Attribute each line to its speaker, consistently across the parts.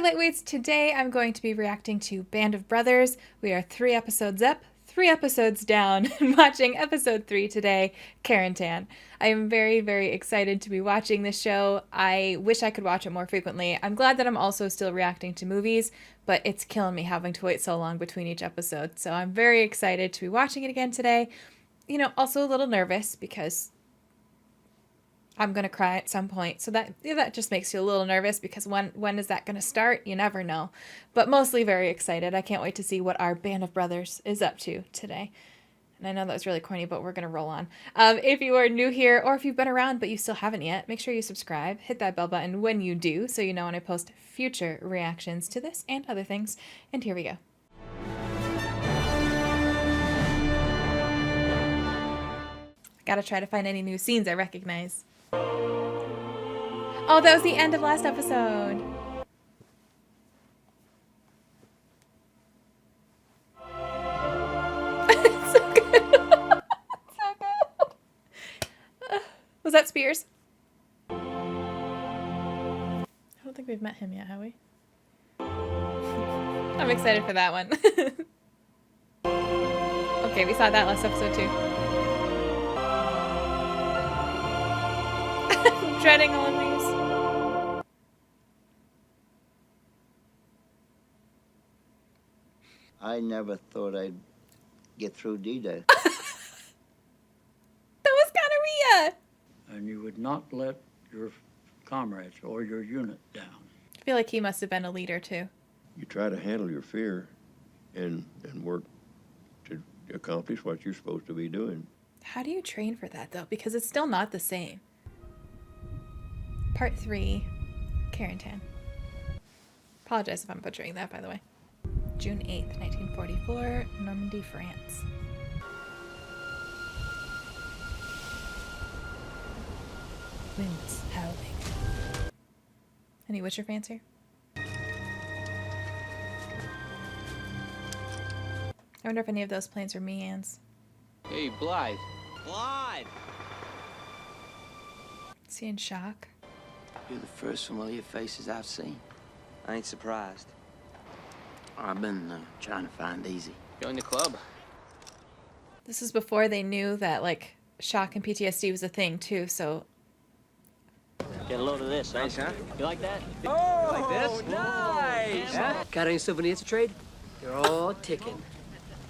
Speaker 1: Hey Lightweights, today I'm going to be reacting to Band of Brothers. We are 3 episodes up, 3 episodes down, and watching episode 3 today, Carentan. I am very, very excited to be watching this show. I wish I could watch it more frequently. I'm glad that I'm also still reacting to movies, but it's killing me having to wait so long between each episode. So I'm very excited to be watching it again today. You know, also a little nervous because I'm going to cry at some point. So that just makes you a little nervous because when is that going to start? You never know. But mostly very excited. I can't wait to see what our Band of Brothers is up to today. And I know that was really corny, but we're going to roll on. If you are new here or if you've been around but you still haven't yet, make sure you subscribe. Hit that bell button when you do so you know when I post future reactions to this and other things. And here we go. Gotta try to find any new scenes I recognize. Oh, that was the end of last episode. It's so good. So good. Was that Spears? I don't think we've met him yet, have we? I'm excited for that one. Okay, we saw that last episode too. I'm dreading all of these.
Speaker 2: I never thought I'd get through D-Day.
Speaker 1: That was gonorrhea!
Speaker 3: And you would not let your comrades or your unit down.
Speaker 1: I feel like he must have been a leader too.
Speaker 4: You try to handle your fear and work to accomplish what you're supposed to be doing.
Speaker 1: How do you train for that though? Because it's still not the same. Part 3, Carentan. Apologize if I'm butchering that, by the way. June 8th, 1944, Normandy, France. Winds howling. Any Witcher fans here? I wonder if any of those planes are Means.
Speaker 5: Hey, Blythe. Blythe!
Speaker 1: Is he in shock?
Speaker 6: You're the first familiar faces I've seen.
Speaker 5: I ain't surprised.
Speaker 6: I've been trying to find Easy.
Speaker 5: Join the club.
Speaker 1: This is before they knew that, like, shock and PTSD was a thing, too, so...
Speaker 5: Get a load of this,
Speaker 7: Nice, huh?
Speaker 5: You like that?
Speaker 7: Oh,
Speaker 5: like this?
Speaker 7: nice!
Speaker 5: Yeah.
Speaker 7: Got any souvenirs to trade? They're all ticking.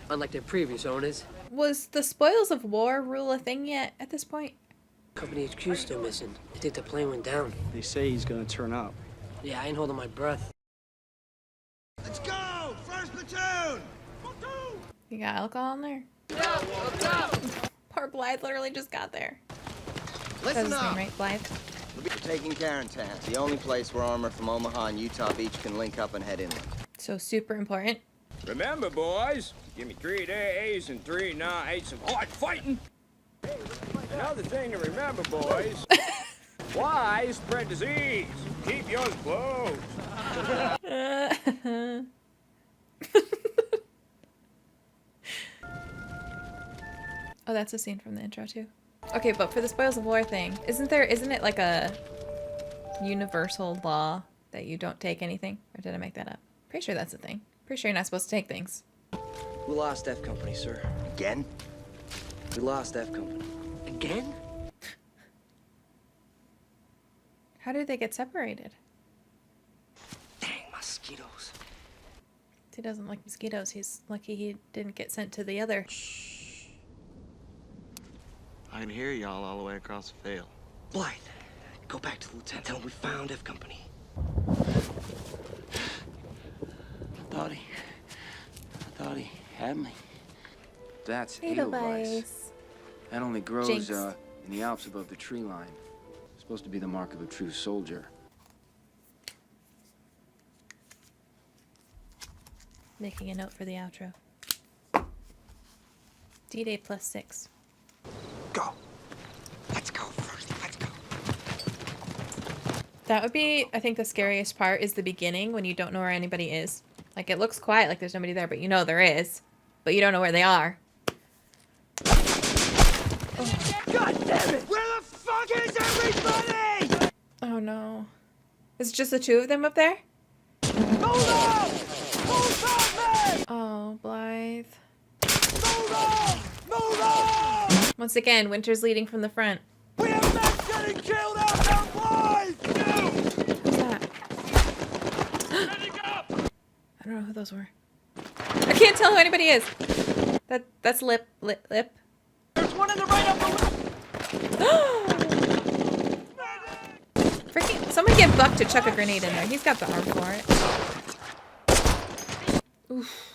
Speaker 7: Unlike their previous owners.
Speaker 1: Was the spoils of war rule a thing yet at this point?
Speaker 7: Company HQ's still missing. They think the plane went down.
Speaker 3: They say he's gonna turn up.
Speaker 7: Yeah, I ain't holding my breath.
Speaker 2: Let's go! First platoon!
Speaker 1: You got alcohol in there? Poor Blythe literally just got there. That's his
Speaker 8: Listen
Speaker 1: name,
Speaker 8: up.
Speaker 1: right? Blythe?
Speaker 8: We're taking Carentan, the only place where armor from Omaha and Utah Beach can link up and head inland.
Speaker 1: So super important.
Speaker 9: Remember, boys, give me 3 days and 3 nights of hard fighting. Another thing to remember, boys. Why spread disease? Keep yours closed.
Speaker 1: Oh, that's a scene from the intro too. Okay, but for the spoils of war thing, isn't it like a universal law that you don't take anything? Or did I make that up? Pretty sure that's a thing. Pretty sure you're not supposed to take things.
Speaker 10: We lost F Company, sir.
Speaker 8: Again?
Speaker 10: We lost F Company.
Speaker 7: Again?
Speaker 1: How did they get separated?
Speaker 7: Dang, mosquitoes.
Speaker 1: He doesn't like mosquitoes. He's lucky he didn't get sent to the other.
Speaker 11: I can hear y'all all the way across the field.
Speaker 7: Blythe, go back to the lieutenant. Tell him we found F Company.
Speaker 6: I thought he had me.
Speaker 10: That's
Speaker 1: Edelweiss.
Speaker 10: Edelweiss. That only grows
Speaker 1: Jinx.
Speaker 10: in the Alps above the tree line. Supposed to be the mark of a true soldier.
Speaker 1: Making a note for the outro. D-Day +6.
Speaker 6: Go. Let's go first. Let's go.
Speaker 1: That would be, I think, the scariest part is the beginning when you don't know where anybody is. Like, it looks quiet, like there's nobody there, but you know there is. But you don't know where they are.
Speaker 2: God damn it! Where the fuck is everybody?
Speaker 1: Oh no. Is it just the two of them up there? Oh, Blythe. Once again, Winter's leading from the front.
Speaker 6: We have men getting killed out there, boys!
Speaker 1: What's that? I don't know who those were. I can't tell who anybody is. That's Lip.
Speaker 6: There's one in the right upper left!
Speaker 1: Freaking! Someone get Buck to chuck a grenade in there. He's got the arm for it. Oof.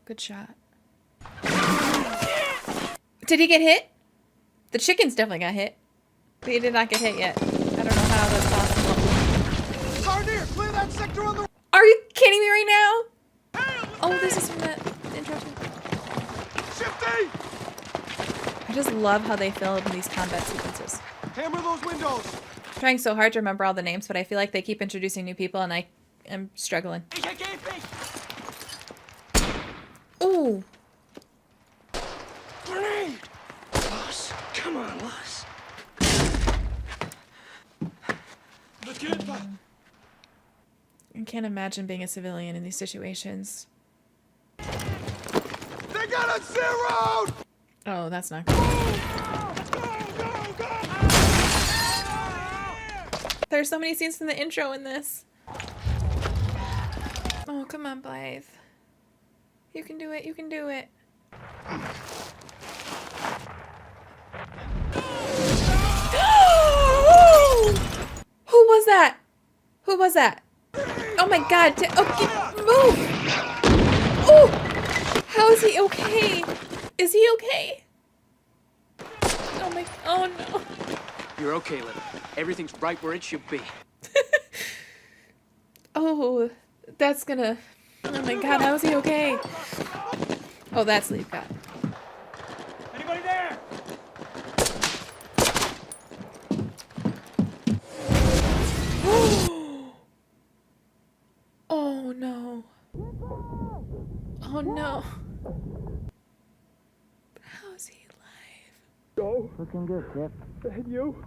Speaker 1: Good shot. Did he get hit? The chickens definitely got hit. But he did not get hit yet. I don't know how that's possible.
Speaker 6: Sarnier, clear that sector on the...
Speaker 1: Are you kidding me right now? Oh, this is from the intro.
Speaker 6: Shifty!
Speaker 1: I just love how they film these combat sequences.
Speaker 6: Hammer those windows!
Speaker 1: I'm trying so hard to remember all the names, but I feel like they keep introducing new people and I am struggling. Ooh.
Speaker 6: Grenade! Boss, come on, boss.
Speaker 1: I can't imagine being a civilian in these situations.
Speaker 6: They got us zeroed!
Speaker 1: Oh, that's not good. There's so many scenes from the intro in this. Oh, come on, Blythe. You can do it. You can do it. Who was that? Who was that? Oh my god. Move! Oh! How is he okay? Is he okay? Oh my... Oh no.
Speaker 7: You're okay, Lily. Everything's right where it should be.
Speaker 1: Oh, that's gonna... Oh my god, how is he okay? Oh, that's Leaf God.
Speaker 6: Anybody there?
Speaker 1: Oh no. Oh no. How is he alive?
Speaker 5: Looking good, Tip.
Speaker 6: And you?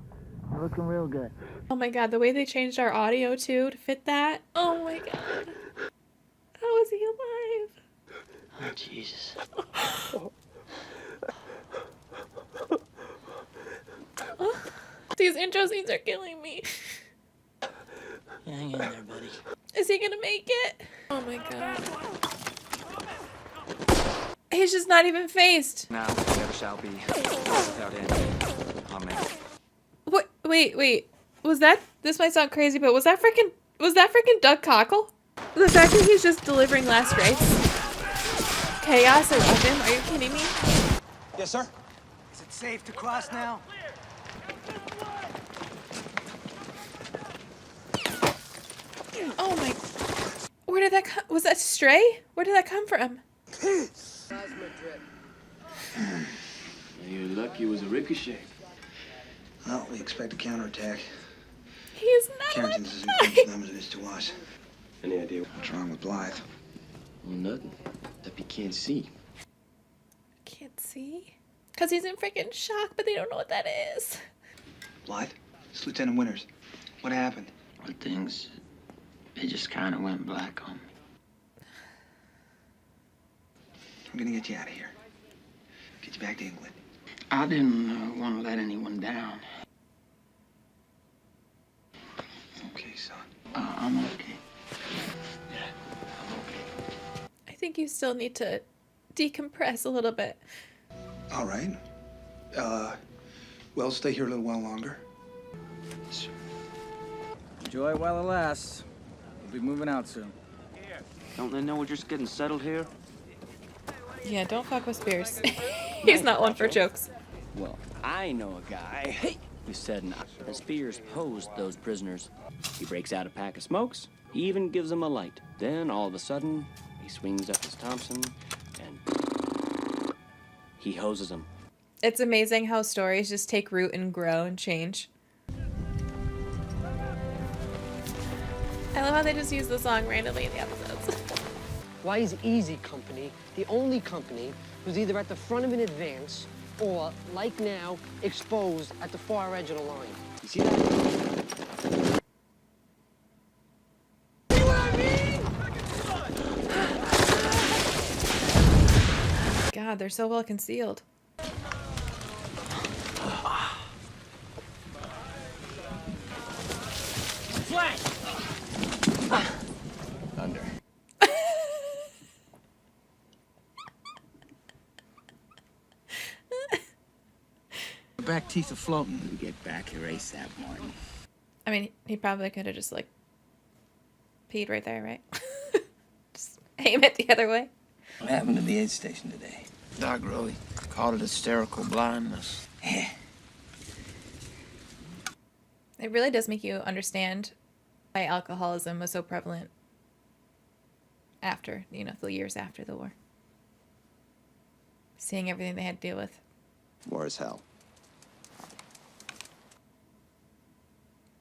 Speaker 5: Looking real good.
Speaker 1: Oh my god, the way they changed our audio too to fit that. Oh my god. How is he alive?
Speaker 5: Oh, Jesus.
Speaker 1: These intro scenes are killing me.
Speaker 5: Hang in there, buddy.
Speaker 1: Is he gonna make it? Oh my god. He's just not even faced.
Speaker 10: Now, never shall be without end. Amen.
Speaker 1: What? Wait. Was that? This might sound crazy, but was that freaking Doug Cockle? The fact that he's just delivering last rites, chaos around him. Are you kidding me?
Speaker 6: Yes, sir. Is it safe to cross now?
Speaker 1: Oh my! Where did that come? Was that Stray? Where did that come from?
Speaker 7: Plasma drip.
Speaker 10: You're lucky it was a ricochet.
Speaker 11: Well, we expect a counterattack.
Speaker 1: He's not
Speaker 11: Carentan's as
Speaker 1: alive.
Speaker 11: important to them as it is to us.
Speaker 10: Any idea?
Speaker 11: What's wrong with Blythe?
Speaker 10: Well, nothing. That you can't see.
Speaker 1: Can't see. Cause he's in freaking shock, but they don't know what that is.
Speaker 11: Blythe? It's Lieutenant Winters. What happened?
Speaker 5: Well, things, they just kind of went black on me.
Speaker 11: I'm gonna get you out of here. Get you back to England.
Speaker 5: I didn't want to let anyone down.
Speaker 11: Okay, son.
Speaker 5: I'm okay.
Speaker 10: Yeah, I'm okay.
Speaker 1: I think you still need to decompress a little bit.
Speaker 11: All right. Well, stay here a little while longer.
Speaker 12: Enjoy it while it lasts. We'll be moving out soon.
Speaker 5: Don't they know we're just getting settled here?
Speaker 1: Yeah, don't fuck with Spears. He's not one for jokes.
Speaker 13: Well, I know a guy who said not. And Spears posed those prisoners. He breaks out a pack of smokes. He even gives them a light. Then, all of a sudden, he swings up his Thompson and he hoses them.
Speaker 1: It's amazing how stories just take root and grow and change. I love how they just use the song randomly in the episodes.
Speaker 7: Why is Easy Company the only company who's either at the front of an advance or, like now, exposed at the far edge of the line? You see that?
Speaker 6: See what I mean?
Speaker 1: God, they're so well concealed.
Speaker 13: Flank!
Speaker 10: Under.
Speaker 11: Back teeth are floating.
Speaker 5: We get back here ASAP, Martin.
Speaker 1: I mean, he probably could have just, like, peed right there, right? Just aim it the other way.
Speaker 11: What happened to the aid station today? Doc really called it hysterical blindness. Yeah.
Speaker 1: It really does make you understand why alcoholism was so prevalent after, you know, the years after the war. Seeing everything they had to deal with.
Speaker 8: War is hell.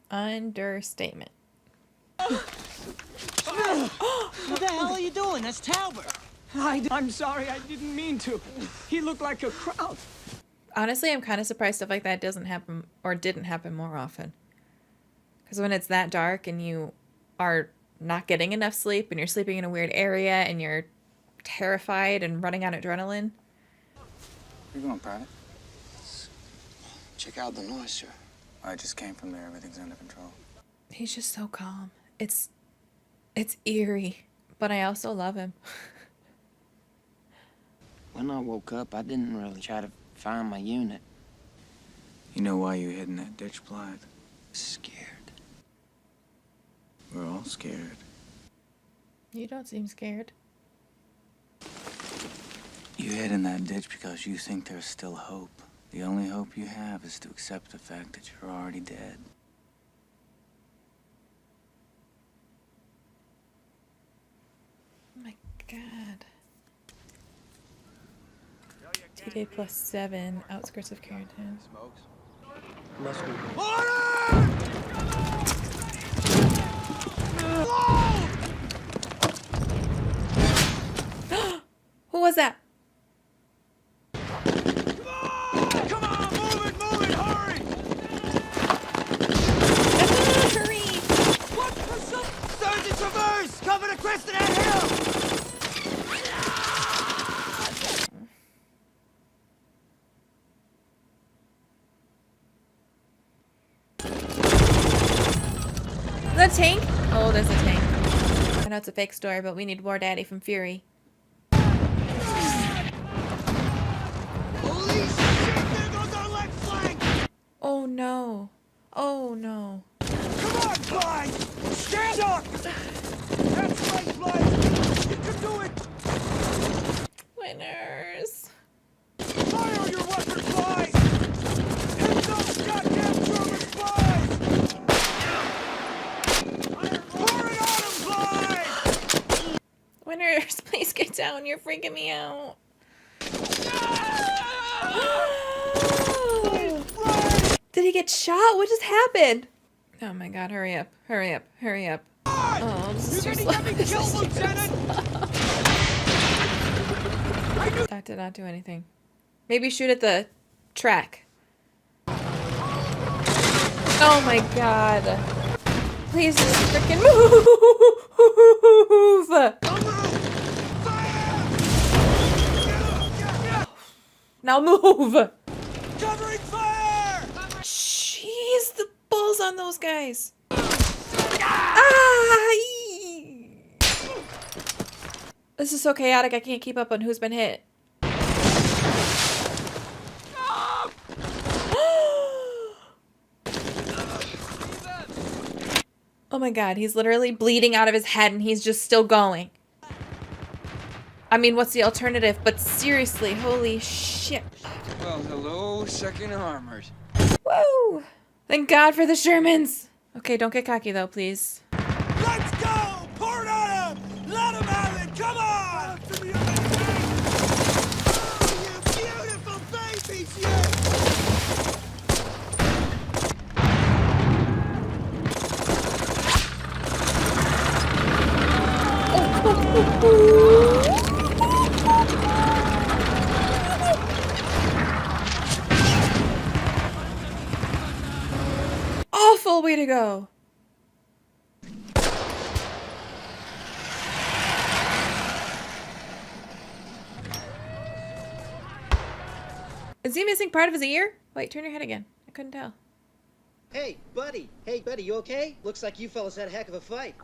Speaker 1: Understatement.
Speaker 7: What the hell are you doing? That's Talbot.
Speaker 9: I'm sorry, I didn't mean to. He looked like a crowd.
Speaker 1: Honestly, I'm kind of surprised stuff like that doesn't happen or didn't happen more often. Because when it's that dark and you are not getting enough sleep and you're sleeping in a weird area and you're terrified and running on adrenaline.
Speaker 10: Where you going, Private?
Speaker 11: Check out the noise, sir.
Speaker 10: I just came from there. Everything's under control.
Speaker 1: He's just so calm. It's eerie, but I also love him.
Speaker 5: When I woke up, I didn't really try to find my unit.
Speaker 10: You know why you hid in that ditch, Blythe?
Speaker 5: Scared.
Speaker 10: We're all scared.
Speaker 1: You don't seem scared.
Speaker 10: You hid in that ditch because you think there's still hope. The only hope you have is to accept the fact that you're already dead.
Speaker 1: Oh my God. T-Day +7, outskirts of Carentan.
Speaker 7: Must be.
Speaker 1: Who was that?
Speaker 9: Come on, move it, hurry!
Speaker 1: Hurry!
Speaker 9: What the Sergeant Traverse! Cover the crest of that hill!
Speaker 1: The tank? Oh, there's a tank. I know it's a fake story, but we need War Daddy from Fury.
Speaker 9: Holy shit, there goes our left flank!
Speaker 1: Oh no. Oh no.
Speaker 9: Come on, Clyde! Stand up! That's right, Clyde! You can do it!
Speaker 1: Winners.
Speaker 9: Fire your weapon, Clyde! Hit those goddamn German spies! Pour it on them, Clyde!
Speaker 1: Winners, please get down. You're freaking me out. Did he get shot? What just happened? Oh my God, hurry up. Hurry up. Hurry up. Oh, this is too slow. This is too slow. That did not do anything. Maybe shoot at the track. Oh my God. Please just freaking move. Now move.
Speaker 9: Covering fire!
Speaker 1: Jeez, the balls on those guys. Ah! This is so chaotic, I can't keep up on who's been hit. Oh my God, he's literally bleeding out of his head and he's just still going. I mean, what's the alternative? But seriously, holy shit.
Speaker 11: Well, hello, second armored.
Speaker 1: Woo! Thank God for the Shermans. Okay, don't get cocky though, please.
Speaker 9: Let's go! Pour it on him! Let him have it! Come on! Oh, you beautiful babies, you!
Speaker 1: Awful way to go. Is he missing part of his ear? Wait, turn your head again. I couldn't tell.
Speaker 14: Hey, buddy, you okay? Looks like you fellas had a heck of a fight.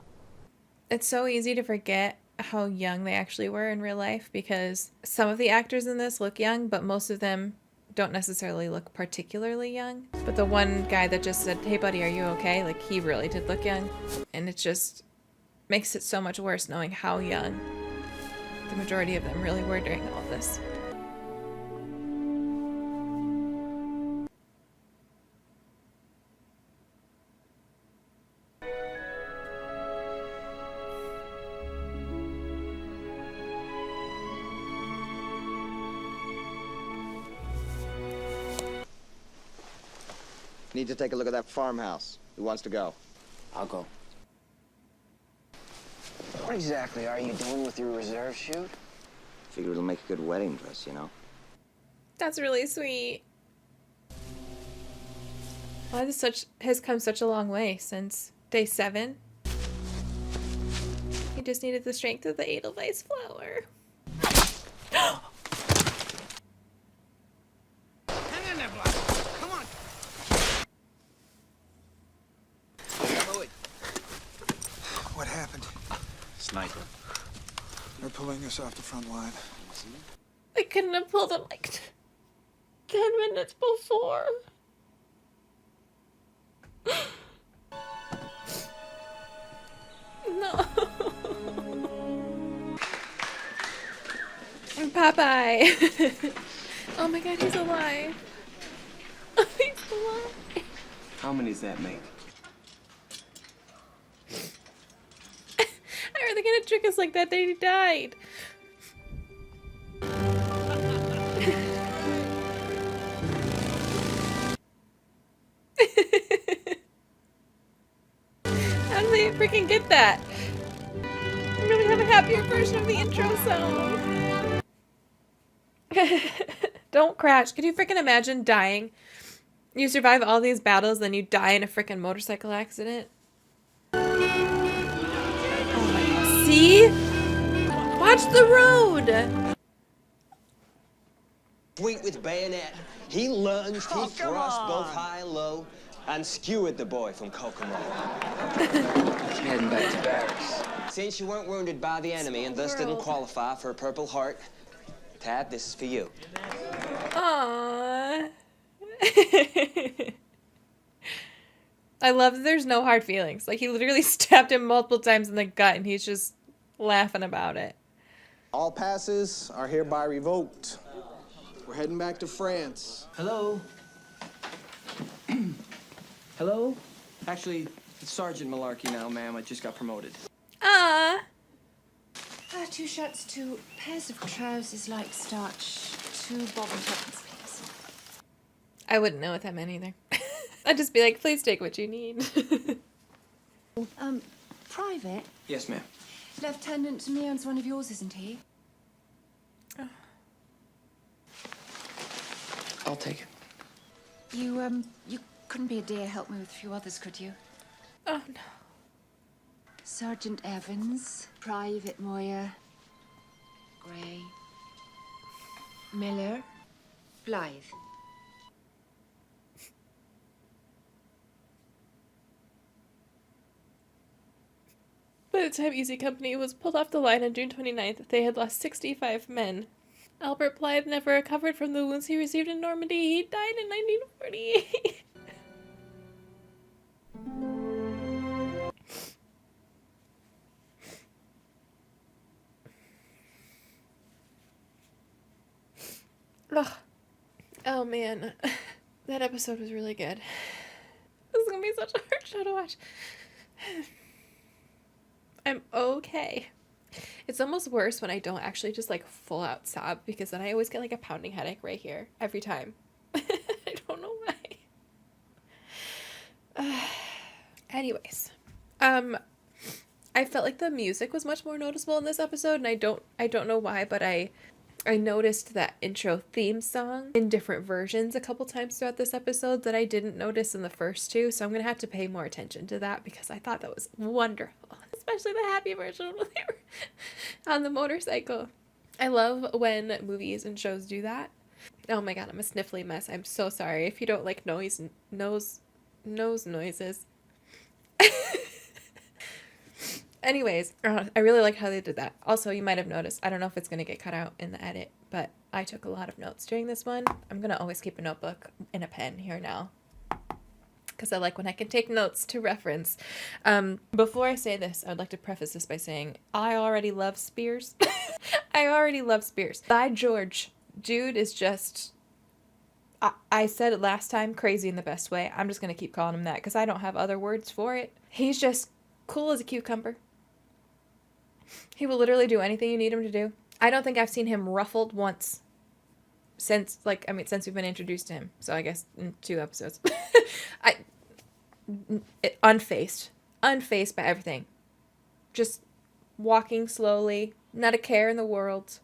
Speaker 1: It's so easy to forget how young they actually were in real life because some of the actors in this look young, but most of them don't necessarily look particularly young. But the one guy that just said, "Hey buddy, are you okay?" Like, he really did look young. And it just makes it so much worse knowing how young the majority of them really were during all of this.
Speaker 8: Need to take a look at that farmhouse. Who wants to go?
Speaker 5: I'll go.
Speaker 7: What exactly are you doing with your reserve shoot?
Speaker 8: Figure it'll make a good wedding dress, you know?
Speaker 1: That's really sweet. Well, this has come such a long way since day 7. He just needed the strength of the Edelweiss flower.
Speaker 6: Hang in there, Black. Come on.
Speaker 15: What happened?
Speaker 11: Sniper.
Speaker 15: They're pulling us off the front line.
Speaker 1: I couldn't have pulled him like 10 minutes before. No. Popeye. Oh my god, he's alive. Oh, he's alive.
Speaker 11: How many does that make?
Speaker 1: How are they gonna trick us like that? They died. How do they freaking get that? I really have a happier version of the intro song. Don't crash. Could you freaking imagine dying? You survive all these battles, then you die in a freaking motorcycle accident? Oh my god. See? Watch the road!
Speaker 16: Sweet with bayonet. He lunged, he thrust both high and low, and skewered the boy from Kokomo.
Speaker 11: Heading back to barracks.
Speaker 16: Since you weren't wounded by the enemy and thus didn't qualify for a Purple Heart, Tab, this is for you.
Speaker 1: Aww. I love that there's no hard feelings. Like, he literally stabbed him multiple times in the gut and he's just laughing about it.
Speaker 17: All passes are hereby revoked. We're heading back to France.
Speaker 7: Hello? Hello? Actually, it's Sergeant Malarkey now, ma'am. I just got promoted.
Speaker 1: Ah.
Speaker 18: 2 shirts, 2 pairs of trousers like starch, 2 bottom buttons, please.
Speaker 1: I wouldn't know what that meant either. I'd just be like, please take what you need.
Speaker 18: Private?
Speaker 7: Yes, ma'am.
Speaker 18: Lieutenant Meon's one of yours, isn't he?
Speaker 1: Oh.
Speaker 7: I'll take it.
Speaker 18: You couldn't be a dear help me with a few others, could you?
Speaker 1: Oh, no.
Speaker 18: Sergeant Evans, Private Moyer, Gray, Miller, Blythe.
Speaker 1: By the time Easy Company was pulled off the line on June 29th, they had lost 65 men. Albert Blythe never recovered from the wounds he received in Normandy. He died in 1948. Ugh. Oh man, that episode was really good. This is gonna be such a hard show to watch. I'm okay. It's almost worse when I don't actually just like full out sob, because then I always get like a pounding headache right here every time. I don't know why. Anyways, I felt like the music was much more noticeable in this episode, and I don't know why, but I noticed that intro theme song in different versions a couple times throughout this episode that I didn't notice in the first 2, so I'm gonna have to pay more attention to that because I thought that was wonderful, especially the happy version when they were on the motorcycle. I love when movies and shows do that. Oh my god, I'm a sniffly mess. I'm so sorry if you don't like nose noises. Anyways, I really liked how they did that. Also, you might have noticed, I don't know if it's going to get cut out in the edit, but I took a lot of notes during this one. I'm going to always keep a notebook and a pen here now, because I like when I can take notes to reference. Before I say this, I'd like to preface this by saying I already love Spears. I already love Spears. By George, dude is just... I said it last time, crazy in the best way. I'm just going to keep calling him that because I don't have other words for it. He's just cool as a cucumber. He will literally do anything you need him to do. I don't think I've seen him ruffled once since we've been introduced to him. So I guess in 2 episodes. Unfazed by everything. Just walking slowly, not a care in the world.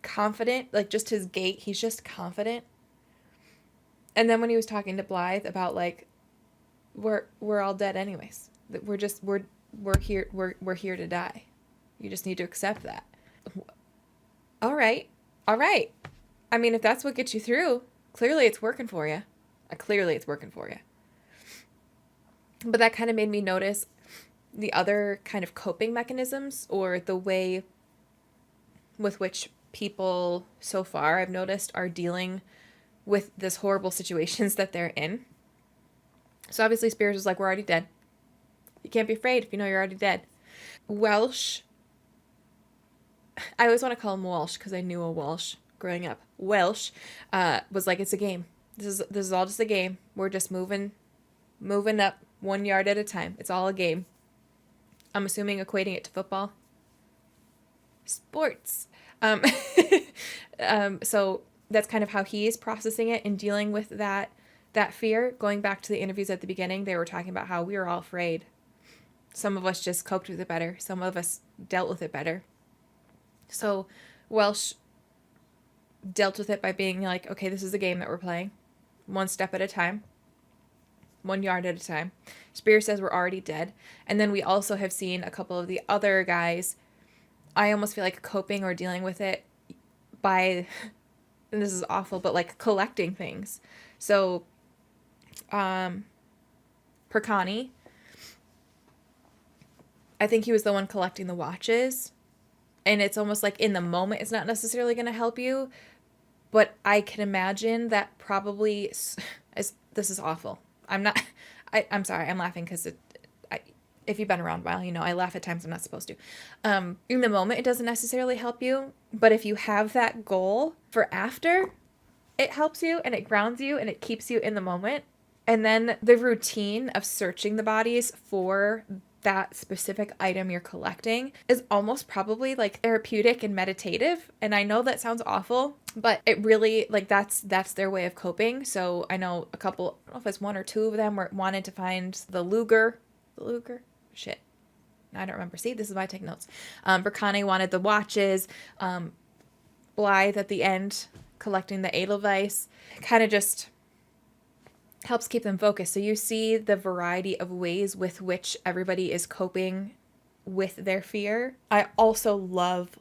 Speaker 1: Confident, like just his gait, he's just confident. And then when he was talking to Blythe about like, we're all dead anyways. We're here to die. You just need to accept that. All right. I mean, if that's what gets you through, clearly it's working for you. But that kind of made me notice the other kind of coping mechanisms, or the way with which people so far I've noticed are dealing with this horrible situations that they're in. So obviously Spears was like, we're already dead. You can't be afraid if you know you're already dead. Welsh, I always want to call him Walsh because I knew a Walsh growing up. Welsh was like, it's a game. This is all just a game. We're just moving up 1 yard at a time. It's all a game. I'm assuming equating it to football. Sports. So that's kind of how he's processing it and dealing with that fear. Going back to the interviews at the beginning, they were talking about how we were all afraid. Some of us just coped with it better. Some of us dealt with it better. So Welsh dealt with it by being like, okay, this is a game that we're playing. 1 step at a time. 1 yard at a time. Spears says we're already dead. And then we also have seen a couple of the other guys, I almost feel like coping or dealing with it by, and this is awful, but like collecting things. So, Perkani, I think he was the one collecting the watches. And it's almost like in the moment, it's not necessarily going to help you. But I can imagine that probably, this is awful. I'm sorry, I'm laughing because if you've been around a while, you know I laugh at times I'm not supposed to. In the moment, it doesn't necessarily help you. But if you have that goal for after, it helps you and it grounds you and it keeps you in the moment. And then the routine of searching the bodies for that specific item you're collecting is almost probably like therapeutic and meditative. And I know that sounds awful, but it really, like, that's their way of coping. So I know a couple, I don't know if it's 1 or 2 of them wanted to find the Luger. Shit. I don't remember. See, this is why I take notes. Berkane wanted the watches. Blythe at the end collecting the Edelweiss. Kind of just helps keep them focused. So you see the variety of ways with which everybody is coping with their fear. I also love,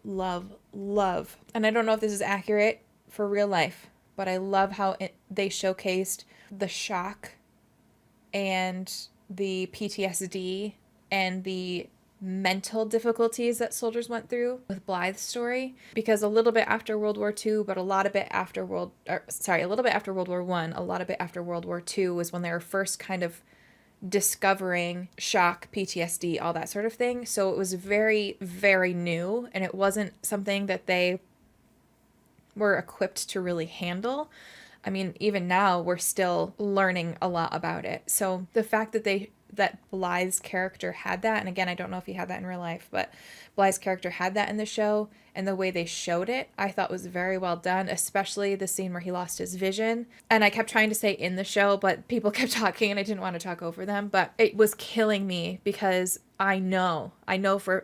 Speaker 1: and I don't know if this is accurate for real life, but I love how they showcased the shock and the PTSD and the mental difficulties that soldiers went through with Blythe's story, because a little bit after World War II, but a little bit after World War I, a lot of it after World War II was when they were first kind of discovering shock, PTSD, all that sort of thing. So it was very, very new, and it wasn't something that they were equipped to really handle. I mean, even now we're still learning a lot about it. So the fact that Blythe's character had that, and again, I don't know if he had that in real life, but Blythe's character had that in the show, and the way they showed it, I thought was very well done, especially the scene where he lost his vision. And I kept trying to say in the show, but people kept talking and I didn't want to talk over them, but it was killing me because I know for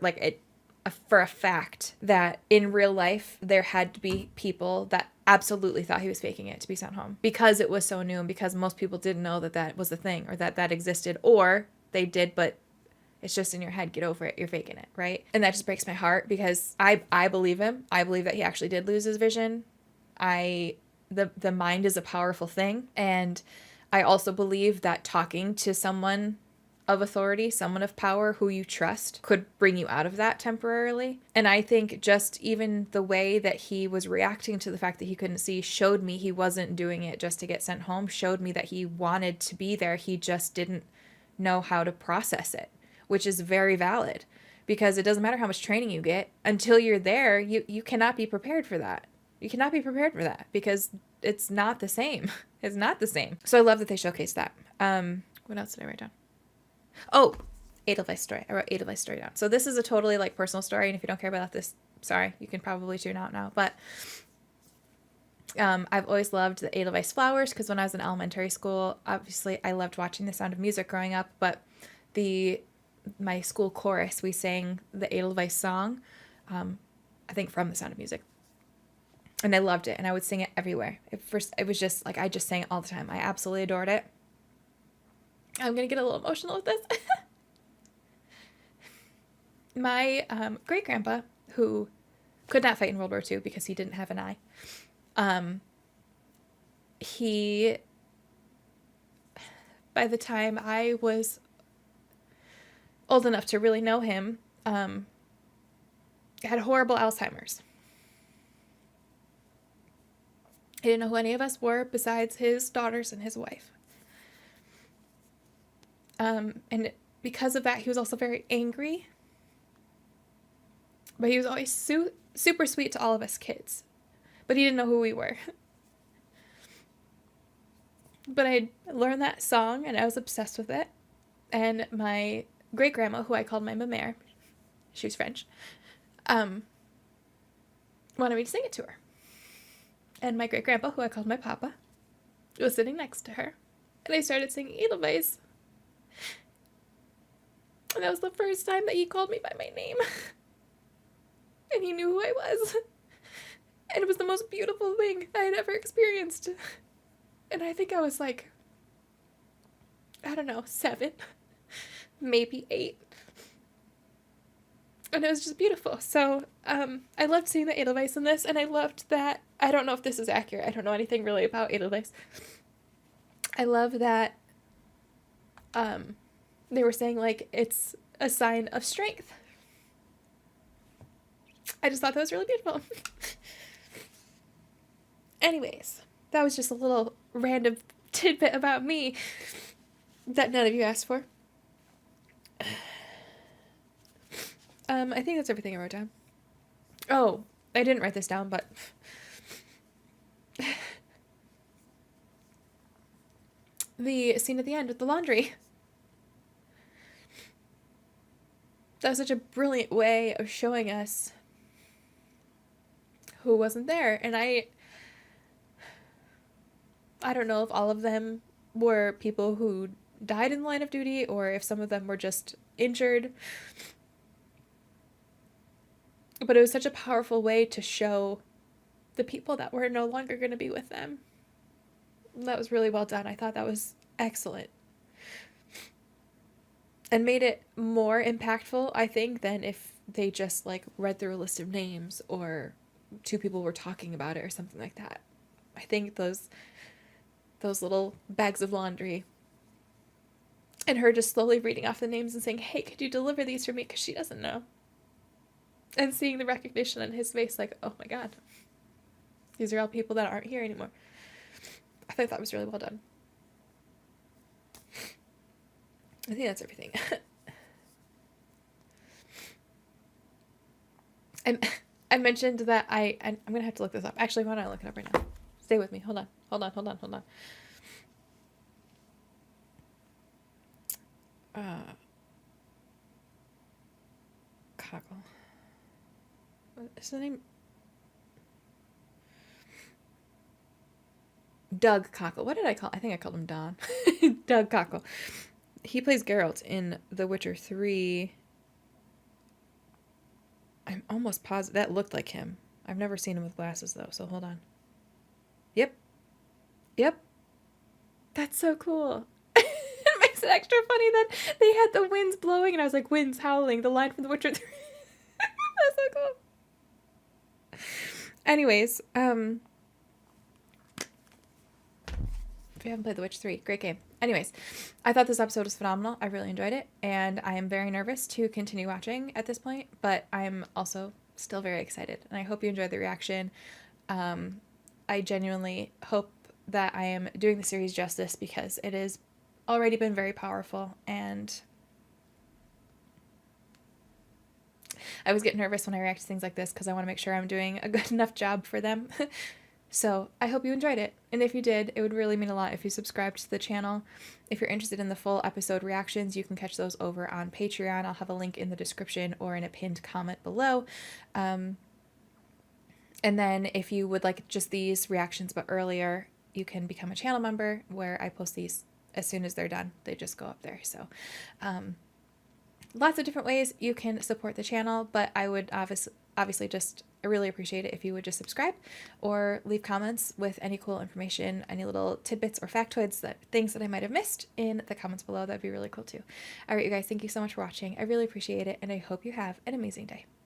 Speaker 1: a fact that in real life, there had to be people that absolutely thought he was faking it to be sent home because it was so new and because most people didn't know that was a thing or that existed, or they did, but it's just in your head. Get over it. You're faking it, right? And that just breaks my heart because I believe him. I believe that he actually did lose his vision. I the mind is a powerful thing. And I also believe that talking to someone of authority, someone of power who you trust, could bring you out of that temporarily. And I think just even the way that he was reacting to the fact that he couldn't see showed me he wasn't doing it just to get sent home, showed me that he wanted to be there. He just didn't know how to process it, which is very valid, because it doesn't matter how much training you get until you're there. You cannot be prepared for that. You cannot be prepared for that because it's not the same. It's not the same. So I love that they showcase that. What else did I write down? Oh, Edelweiss story. I wrote Edelweiss story down. So this is a totally like personal story, and if you don't care about this, sorry, you can probably tune out now. But I've always loved the Edelweiss flowers because when I was in elementary school, obviously I loved watching The Sound of Music growing up. But my school chorus, we sang the Edelweiss song, I think from The Sound of Music. And I loved it, and I would sing it everywhere. It was just like I just sang it all the time. I absolutely adored it. I'm going to get a little emotional with this. My great-grandpa, who could not fight in World War II because he didn't have an eye, he, by the time I was old enough to really know him, had horrible Alzheimer's. He didn't know who any of us were besides his daughters and his wife. And because of that, he was also very angry. But he was always super sweet to all of us kids. But he didn't know who we were. But I learned that song, and I was obsessed with it. And my great-grandma, who I called my mère, she was French, wanted me to sing it to her. And my great-grandpa, who I called my papa, was sitting next to her. And I started singing Edelweiss. And that was the first time that he called me by my name. And he knew who I was. And it was the most beautiful thing I had ever experienced. And I think I was like, I don't know, 7, maybe 8. And it was just beautiful. So I loved seeing the Edelweiss in this, and I loved that, I don't know if this is accurate, I don't know anything really about Edelweiss. I love that they were saying, like, it's a sign of strength. I just thought that was really beautiful. Anyways, that was just a little random tidbit about me that none of you asked for. I think that's everything I wrote down. Oh, I didn't write this down, but the scene at the end with the laundry. That was such a brilliant way of showing us who wasn't there. And I don't know if all of them were people who died in the line of duty or if some of them were just injured. But it was such a powerful way to show the people that were no longer going to be with them. That was really well done. I thought that was excellent. And made it more impactful, I think, than if they just, like, read through a list of names or 2 people were talking about it or something like that. I think those little bags of laundry and her just slowly reading off the names and saying, hey, could you deliver these for me? Because she doesn't know. And seeing the recognition on his face, like, oh my God, these are all people that aren't here anymore. I thought that was really well done. I think that's everything. I mentioned that I'm going to have to look this up. Actually, why don't I look it up right now? Stay with me. Hold on. Cockle. What is the name? Doug Cockle. What did I call? I think I called him Don. Doug Cockle. He plays Geralt in The Witcher 3. I'm almost positive. That looked like him. I've never seen him with glasses, though, so hold on. Yep. That's so cool. It makes it extra funny that they had the winds blowing, and I was like, winds howling, the line from The Witcher 3. That's so cool. Anyways, If you haven't played The Witcher 3, great game. Anyways, I thought this episode was phenomenal. I really enjoyed it, and I am very nervous to continue watching at this point, but I'm also still very excited, and I hope you enjoyed the reaction. I genuinely hope that I am doing the series justice because it has already been very powerful, and I always get nervous when I react to things like this because I want to make sure I'm doing a good enough job for them. So I hope you enjoyed it. And if you did, it would really mean a lot if you subscribed to the channel. If you're interested in the full episode reactions, you can catch those over on Patreon. I'll have a link in the description or in a pinned comment below. And then if you would like just these reactions but earlier, you can become a channel member where I post these as soon as they're done. They just go up there. So lots of different ways you can support the channel, but I would obviously just I really appreciate it if you would just subscribe or leave comments with any cool information, any little tidbits or factoids, things that I might have missed in the comments below. That'd be really cool too. All right, you guys, thank you so much for watching. I really appreciate it, and I hope you have an amazing day.